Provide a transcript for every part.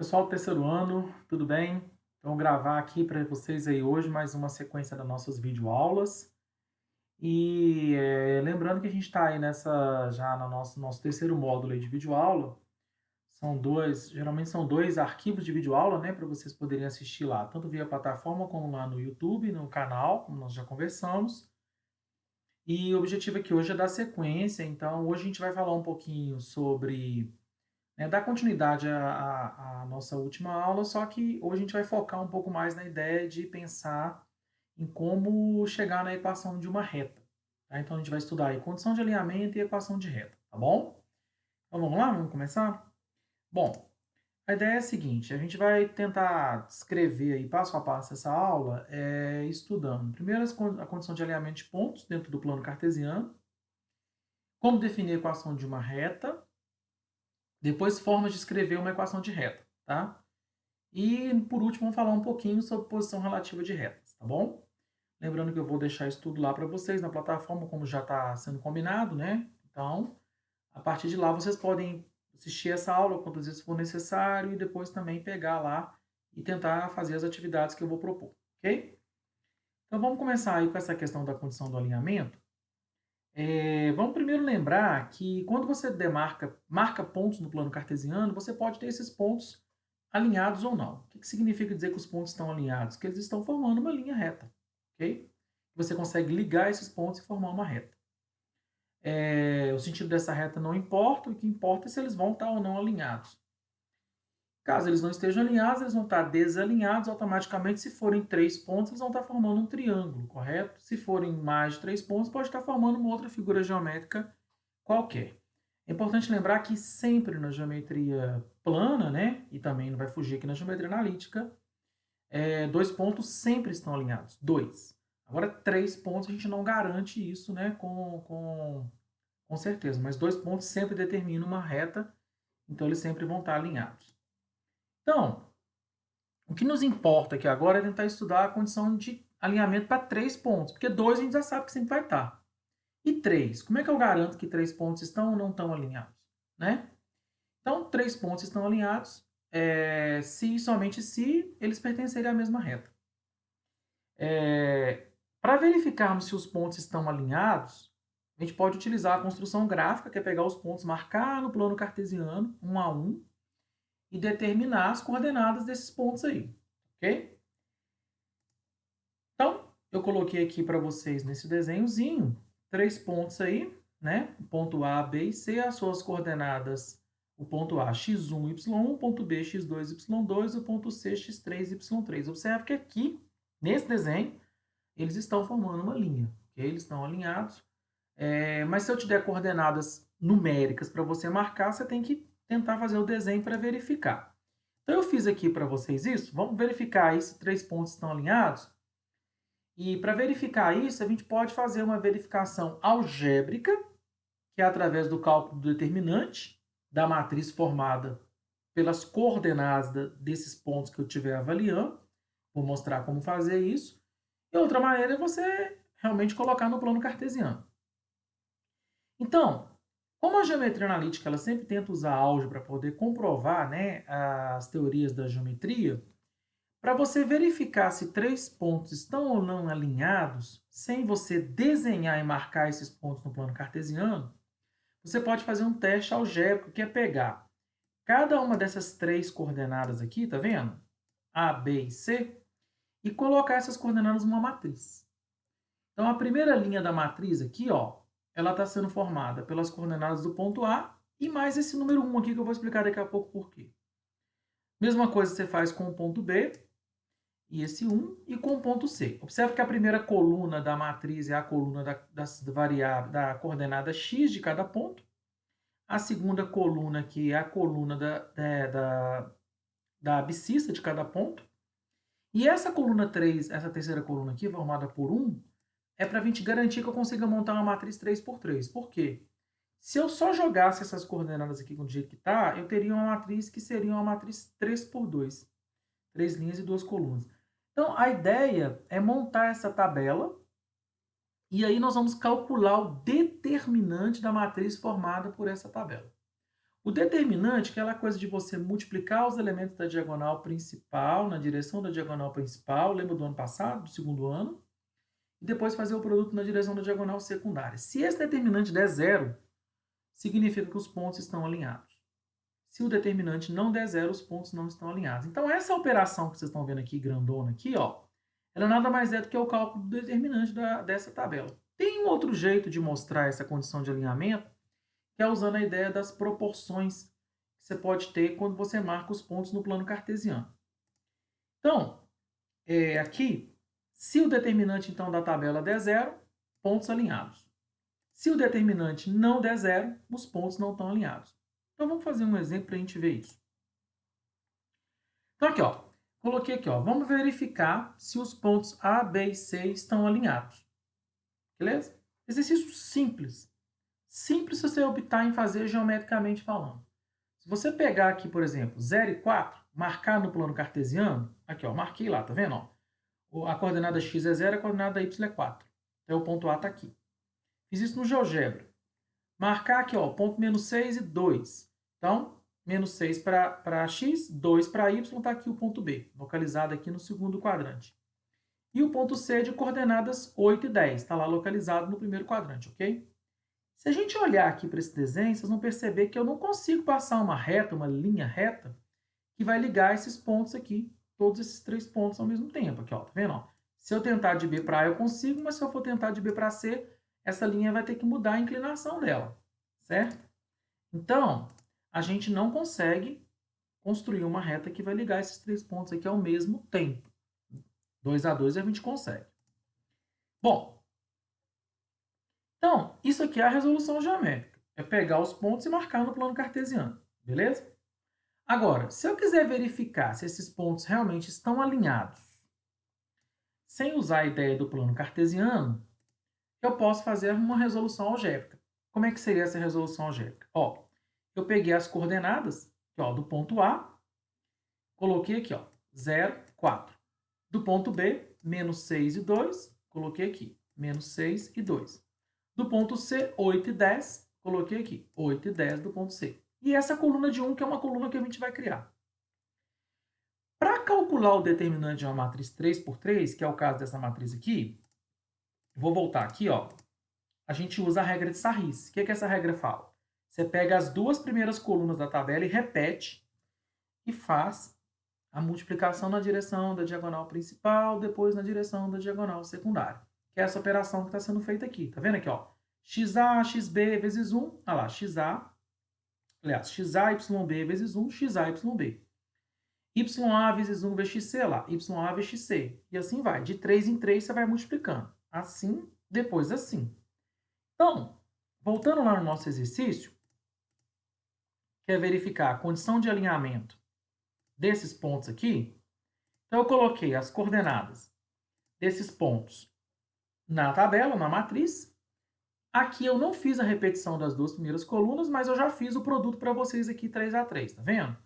Pessoal do terceiro ano, tudo bem? Então, vou gravar aqui para vocês aí hoje mais uma sequência das nossas videoaulas. E lembrando que a gente está aí já no nosso terceiro módulo aí de videoaula. Geralmente são dois arquivos de videoaula, né, para vocês poderem assistir lá, tanto via plataforma como lá no YouTube, no canal, como nós já conversamos. E o objetivo aqui hoje é dar sequência, então hoje a gente vai falar um pouquinho sobre dar continuidade à nossa última aula, só que hoje a gente vai focar um pouco mais na ideia de pensar em como chegar na equação de uma reta. Tá? Então a gente vai estudar aí condição de alinhamento e equação de reta, tá bom? Então vamos lá, vamos começar? Bom, a ideia é a seguinte, a gente vai tentar descrever aí passo a passo essa aula estudando primeiro a condição de alinhamento de pontos dentro do plano cartesiano, como definir a equação de uma reta, depois formas de escrever uma equação de reta, tá? E, por último, vamos falar um pouquinho sobre posição relativa de retas, tá bom? Lembrando que eu vou deixar isso tudo lá para vocês na plataforma, como já está sendo combinado, né? Então, a partir de lá, vocês podem assistir essa aula quantas vezes for necessário e depois também pegar lá e tentar fazer as atividades que eu vou propor, ok? Então, vamos começar aí com essa questão da condição do alinhamento. Vamos primeiro lembrar que quando você marca pontos no plano cartesiano, você pode ter esses pontos alinhados ou não. O que significa dizer que os pontos estão alinhados? Que eles estão formando uma linha reta, ok? Você consegue ligar esses pontos e formar uma reta. O sentido dessa reta não importa, o que importa é se eles vão estar ou não alinhados. Caso eles não estejam alinhados, eles vão estar desalinhados automaticamente. Se forem 3 pontos, eles vão estar formando um triângulo, correto? Se forem mais de 3 pontos, pode estar formando uma outra figura geométrica qualquer. É importante lembrar que sempre na geometria plana, né, e também não vai fugir aqui na geometria analítica, 2 pontos sempre estão alinhados. Dois. Agora, 3 pontos a gente não garante isso, né, com certeza, mas 2 pontos sempre determinam uma reta, então eles sempre vão estar alinhados. Então, o que nos importa aqui agora é tentar estudar a condição de alinhamento para 3 pontos, porque 2 a gente já sabe que sempre vai estar. E 3, como é que eu garanto que 3 pontos estão ou não estão alinhados? Né? Então, 3 pontos estão alinhados se e somente se eles pertencerem à mesma reta. Para verificarmos se os pontos estão alinhados, a gente pode utilizar a construção gráfica, que é pegar os pontos, marcar no plano cartesiano, um a um, e determinar as coordenadas desses pontos aí, ok? Então, eu coloquei aqui para vocês nesse desenhozinho 3 pontos aí, né? O ponto A, B e C, as suas coordenadas, o ponto A, x1, y1, o ponto B, x2, y2, o ponto C, x3, y3. Observe que aqui, nesse desenho, eles estão formando uma linha, ok? Eles estão alinhados. Mas se eu te der coordenadas numéricas para você marcar, você tem que tentar fazer o desenho para verificar. Então, eu fiz aqui para vocês isso. Vamos verificar aí se 3 pontos estão alinhados. E para verificar isso, a gente pode fazer uma verificação algébrica, que é através do cálculo do determinante da matriz formada pelas coordenadas desses pontos que eu estiver avaliando. Vou mostrar como fazer isso. E outra maneira é você realmente colocar no plano cartesiano. Então, como a geometria analítica ela sempre tenta usar a álgebra para poder comprovar, né, as teorias da geometria, para você verificar se 3 pontos estão ou não alinhados, sem você desenhar e marcar esses pontos no plano cartesiano, você pode fazer um teste algébrico, que é pegar cada uma dessas 3 coordenadas aqui, tá vendo? A, B e C, e colocar essas coordenadas numa matriz. Então, a primeira linha da matriz aqui, ó, ela está sendo formada pelas coordenadas do ponto A e mais esse número 1 aqui, que eu vou explicar daqui a pouco por quê. Mesma coisa você faz com o ponto B, e esse 1, e com o ponto C. Observe que a primeira coluna da matriz é a coluna da coordenada x de cada ponto. A segunda coluna aqui é a coluna da abscissa de cada ponto. E essa coluna 3, essa terceira coluna aqui, formada por 1, é para a gente garantir que eu consiga montar uma matriz 3x3. Por quê? Se eu só jogasse essas coordenadas aqui do jeito que está, eu teria uma matriz que seria uma matriz 3x2. 3 linhas e 2 colunas. Então, a ideia é montar essa tabela e aí nós vamos calcular o determinante da matriz formada por essa tabela. O determinante, que é aquela coisa de você multiplicar os elementos da diagonal principal, na direção da diagonal principal, lembra do ano passado, do segundo ano? E depois fazer o produto na direção da diagonal secundária. Se esse determinante der zero, significa que os pontos estão alinhados. Se o determinante não der zero, os pontos não estão alinhados. Então, essa operação que vocês estão vendo aqui, grandona aqui, ó, ela nada mais é do que o cálculo do determinante dessa tabela. Tem um outro jeito de mostrar essa condição de alinhamento, que é usando a ideia das proporções que você pode ter quando você marca os pontos no plano cartesiano. Então, aqui, se o determinante então da tabela der zero, pontos alinhados. Se o determinante não der zero, os pontos não estão alinhados. Então, vamos fazer um exemplo para a gente ver isso. Então, aqui, ó, coloquei aqui, ó, vamos verificar se os pontos A, B e C estão alinhados. Beleza? Exercício simples. Simples se você optar em fazer geometricamente falando. Se você pegar aqui, por exemplo, 0 e 4, marcar no plano cartesiano, aqui, ó, marquei lá, tá vendo? Ó? A coordenada x é 0, a coordenada y é 4. Então, o ponto A está aqui. Fiz isso no GeoGebra. Marcar aqui, ó, ponto menos 6 e 2. Então, menos 6 para x, 2 para y, está aqui o ponto B, localizado aqui no segundo quadrante. E o ponto C de coordenadas 8 e 10, está lá localizado no primeiro quadrante, ok? Se a gente olhar aqui para esse desenho, vocês vão perceber que eu não consigo passar uma reta, uma linha reta, que vai ligar esses pontos aqui, todos esses três pontos ao mesmo tempo. Aqui, ó, tá vendo? Ó? Se eu tentar de B para A, eu consigo, mas se eu for tentar de B para C, essa linha vai ter que mudar a inclinação dela, certo? Então, a gente não consegue construir uma reta que vai ligar esses três pontos aqui ao mesmo tempo. 2 a 2 a gente consegue. Bom, então, isso aqui é a resolução geométrica. É pegar os pontos e marcar no plano cartesiano, beleza? Agora, se eu quiser verificar se esses pontos realmente estão alinhados, sem usar a ideia do plano cartesiano, eu posso fazer uma resolução algébrica. Como é que seria essa resolução algébrica? Ó, eu peguei as coordenadas ó, do ponto A, coloquei aqui, ó, 0, 4. Do ponto B, menos 6 e 2, coloquei aqui, menos 6 e 2. Do ponto C, 8 e 10, coloquei aqui, 8 e 10 do ponto C. E essa coluna de 1, que é uma coluna que a gente vai criar. Para calcular o determinante de uma matriz 3 por 3, que é o caso dessa matriz aqui, vou voltar aqui, ó. A gente usa a regra de Sarris. O que essa regra fala? Você pega as duas primeiras colunas da tabela e repete e faz a multiplicação na direção da diagonal principal, depois na direção da diagonal secundária. Que é essa operação que está sendo feita aqui. Tá vendo aqui, ó? XA, XB vezes 1, olha lá, XA, aliás, XA, YB vezes 1, XA, YB. YA vezes 1 vezes XC, lá, YA vezes XC. E assim vai. De 3 em 3 você vai multiplicando. Assim, depois assim. Então, voltando lá no nosso exercício, que é verificar a condição de alinhamento desses pontos aqui. Então, eu coloquei as coordenadas desses pontos na tabela, na matriz. Aqui eu não fiz a repetição das duas primeiras colunas, mas eu já fiz o produto para vocês aqui 3 a 3, tá vendo?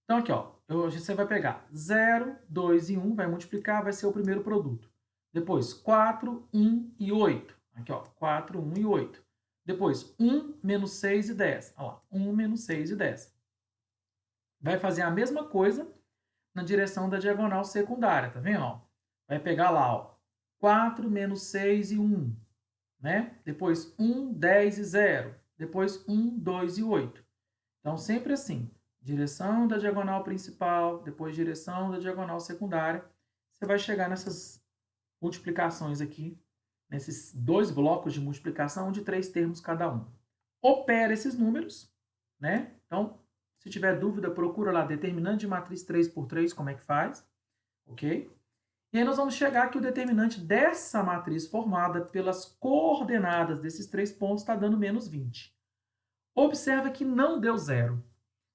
Então, aqui, ó, você vai pegar 0, 2 e 1, vai multiplicar, vai ser o primeiro produto. Depois, 4, 1 e 8. Aqui, ó, 4, 1 e 8. Depois, 1, menos 6 e 10. Olha lá, 1, menos 6 e 10. Vai fazer a mesma coisa na direção da diagonal secundária, tá vendo? Ó, vai pegar lá, ó, 4, menos 6 e 1. Né? Depois, 1, 10 e 0. Depois, 1, 2 e 8. Então, sempre assim. Direção da diagonal principal, depois direção da diagonal secundária. Você vai chegar nessas multiplicações aqui, nesses dois blocos de multiplicação de 3 termos cada um. Opera esses números, né? Então, se tiver dúvida, procura lá determinante de matriz 3 por 3, como é que faz, ok? E aí nós vamos chegar que o determinante dessa matriz formada pelas coordenadas desses três pontos está dando menos 20. Observa que não deu zero.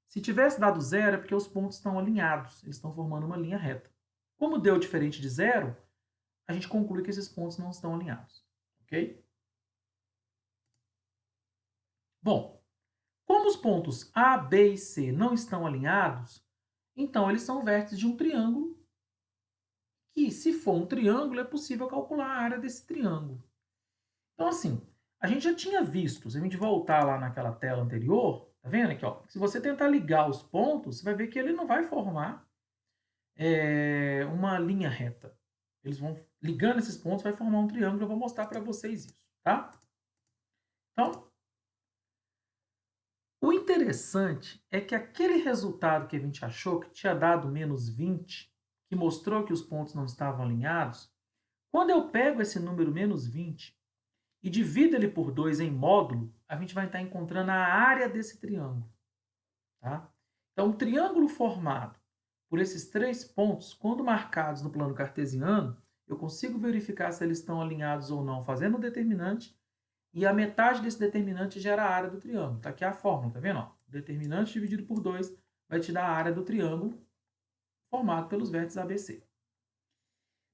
Se tivesse dado zero, é porque os pontos estão alinhados, eles estão formando uma linha reta. Como deu diferente de zero, a gente conclui que esses pontos não estão alinhados. Ok? Bom, como os pontos A, B e C não estão alinhados, então eles são vértices de um triângulo, que se for um triângulo, é possível calcular a área desse triângulo. Então, assim, a gente já tinha visto, se a gente voltar lá naquela tela anterior, Tá vendo aqui, ó? Se você tentar ligar os pontos, você vai ver que ele não vai formar uma linha reta. Eles vão ligando esses pontos, vai formar um triângulo. Eu vou mostrar para vocês isso, tá? Então, o interessante é que aquele resultado que a gente achou, que tinha dado menos 20, que mostrou que os pontos não estavam alinhados, quando eu pego esse número menos 20 e divido ele por 2 em módulo, a gente vai estar encontrando a área desse triângulo. Tá? Então, o triângulo formado por esses 3 pontos, quando marcados no plano cartesiano, eu consigo verificar se eles estão alinhados ou não, fazendo o determinante, e a metade desse determinante gera a área do triângulo. Está aqui a fórmula, tá vendo? Ó, determinante dividido por 2 vai te dar a área do triângulo formado pelos vértices ABC.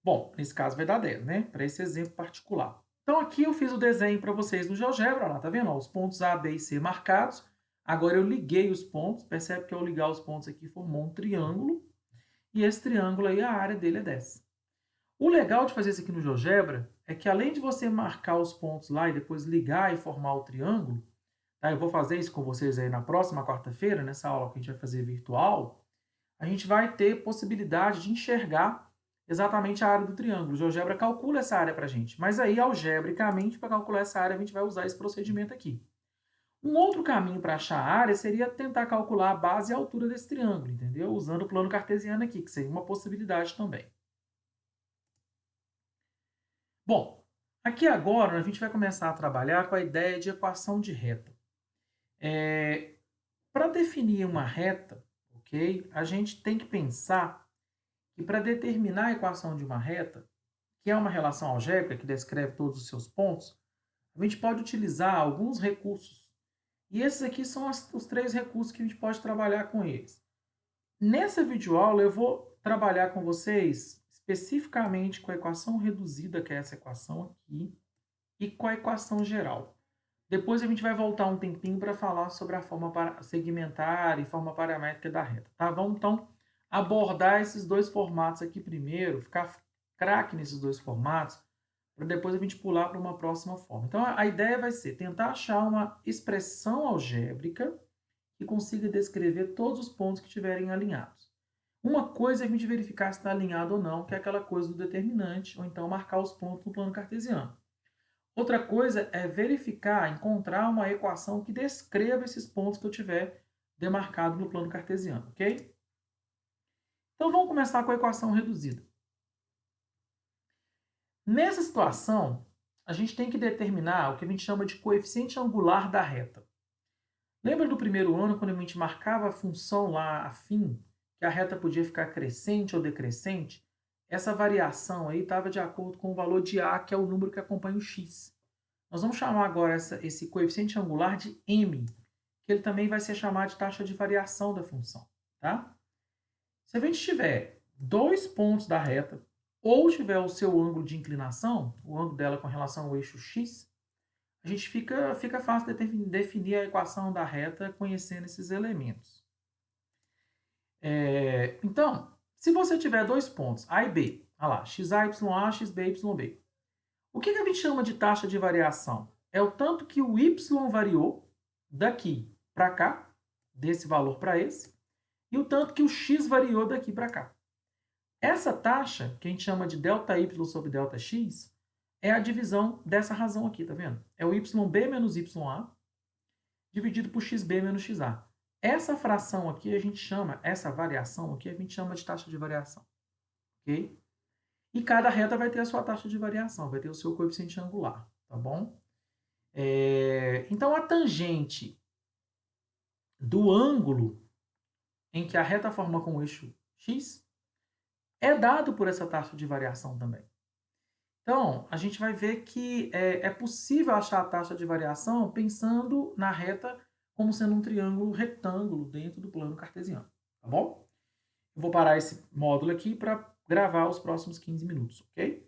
Bom, nesse caso vai dar 10, né? Para esse exemplo particular. Então aqui eu fiz o desenho para vocês no GeoGebra, lá, tá vendo? Ó, os pontos A, B e C marcados. Agora eu liguei os pontos, percebe que ao ligar os pontos aqui formou um triângulo, e esse triângulo aí, a área dele é 10. O legal de fazer isso aqui no GeoGebra é que além de você marcar os pontos lá e depois ligar e formar o triângulo, tá? Eu vou fazer isso com vocês aí na próxima quarta-feira, nessa aula que a gente vai fazer virtual, a gente vai ter possibilidade de enxergar exatamente a área do triângulo. O GeoGebra calcula essa área para a gente, mas aí, algebricamente, para calcular essa área, a gente vai usar esse procedimento aqui. Um outro caminho para achar a área seria tentar calcular a base e a altura desse triângulo, entendeu? Usando o plano cartesiano aqui, que seria uma possibilidade também. Bom, aqui agora a gente vai começar a trabalhar com a ideia de equação de reta. Para definir uma reta, ok? A gente tem que pensar que para determinar a equação de uma reta, que é uma relação algébrica que descreve todos os seus pontos, a gente pode utilizar alguns recursos. E esses aqui são os 3 recursos que a gente pode trabalhar com eles. Nessa videoaula eu vou trabalhar com vocês especificamente com a equação reduzida, que é essa equação aqui, e com a equação geral. Depois a gente vai voltar um tempinho para falar sobre a forma segmentar e forma paramétrica da reta. Tá? Vamos então abordar esses 2 formatos aqui primeiro, ficar craque nesses 2 formatos, para depois a gente pular para uma próxima forma. Então a ideia vai ser tentar achar uma expressão algébrica que consiga descrever todos os pontos que estiverem alinhados. Uma coisa é a gente verificar se está alinhado ou não, que é aquela coisa do determinante, ou então marcar os pontos no plano cartesiano. Outra coisa é verificar, encontrar uma equação que descreva esses pontos que eu tiver demarcado no plano cartesiano, ok? Então vamos começar com a equação reduzida. Nessa situação, a gente tem que determinar o que a gente chama de coeficiente angular da reta. Lembra do primeiro ano, quando a gente marcava a função lá, a fim, que a reta podia ficar crescente ou decrescente? Essa variação aí estava de acordo com o valor de A, que é o número que acompanha o x. Nós vamos chamar agora esse coeficiente angular de m, que ele também vai ser chamado de taxa de variação da função. Tá? Se a gente tiver 2 pontos da reta, ou tiver o seu ângulo de inclinação, o ângulo dela com relação ao eixo x, a gente fica fácil de definir a equação da reta conhecendo esses elementos. Então, se você tiver 2 pontos, A e B, olha lá, xA, YA, XB, YB, o que a gente chama de taxa de variação? É o tanto que o y variou daqui para cá, desse valor para esse, e o tanto que o x variou daqui para cá. Essa taxa, que a gente chama de ΔY sobre ΔX, é a divisão dessa razão aqui, tá vendo? É o YB menos YA dividido por XB menos XA. Essa fração aqui a gente chama, essa variação aqui a gente chama de taxa de variação, ok? E cada reta vai ter a sua taxa de variação, vai ter o seu coeficiente angular, tá bom? Então, a tangente do ângulo em que a reta forma com o eixo x é dado por essa taxa de variação também. Então, a gente vai ver que é possível achar a taxa de variação pensando na reta como sendo um triângulo retângulo dentro do plano cartesiano, tá bom? Eu vou parar esse módulo aqui para gravar os próximos 15 minutos, ok?